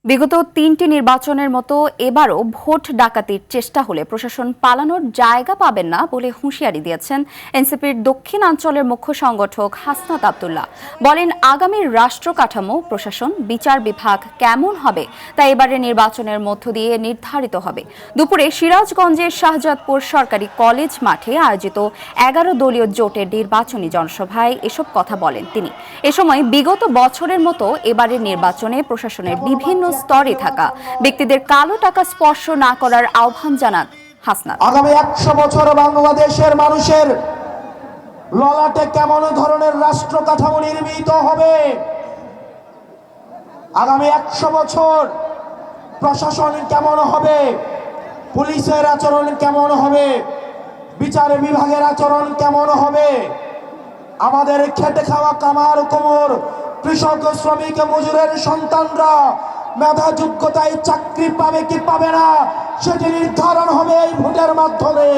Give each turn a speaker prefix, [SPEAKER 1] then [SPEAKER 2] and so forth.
[SPEAKER 1] বিগত তিনটি নির্বাচনের মতো এবারও ভোট ডাকাতির চেষ্টা হলে প্রশাসন পালানোর জায়গা পাবেন না বলে হুঁশিয়ারি দিয়েছেন এনসিপির দক্ষিণাঞ্চলের মুখ্য সংগঠক হাসনাত আব্দুল্লাহ। বলেন, আগামী রাষ্ট্র কাঠামো, প্রশাসন, বিচার বিভাগ কেমন হবে তা এবারের নির্বাচনের মধ্য দিয়ে নির্ধারিত হবে। দুপুরে সিরাজগঞ্জের শাহজাদপুর সরকারি কলেজ মাঠে আয়োজিত 11 দলীয় জোটের নির্বাচনী জনসভায় এসব কথা বলেন তিনি। এ সময় বিগত বছরের মতো এবারের নির্বাচনে প্রশাসনের বিভিন্ন স্তরে থাকা ব্যক্তিদের কালো টাকা স্পর্শ না করার আহ্বান জানান হাসনাত।
[SPEAKER 2] আগামী 100 বছর বাংলাদেশের মানুষের ললাটে কেমন ধরনের রাষ্ট্র কাঠামো নির্মিত হবে, আগামী 100 বছর প্রশাসন কেমন হবে, পুলিশের আচরণ কেমন হবে, বিচার বিভাগের আচরণ কেমন হবে, আমাদের খেটে খাওয়া কামার কোমর কৃষক শ্রমিক মজুরের সন্তানরা মেধা যোগ্যতায় চাকরি পাবে কি পাবে না সেটি নির্ধারণ হবে এই ভোটের মাধ্যমে।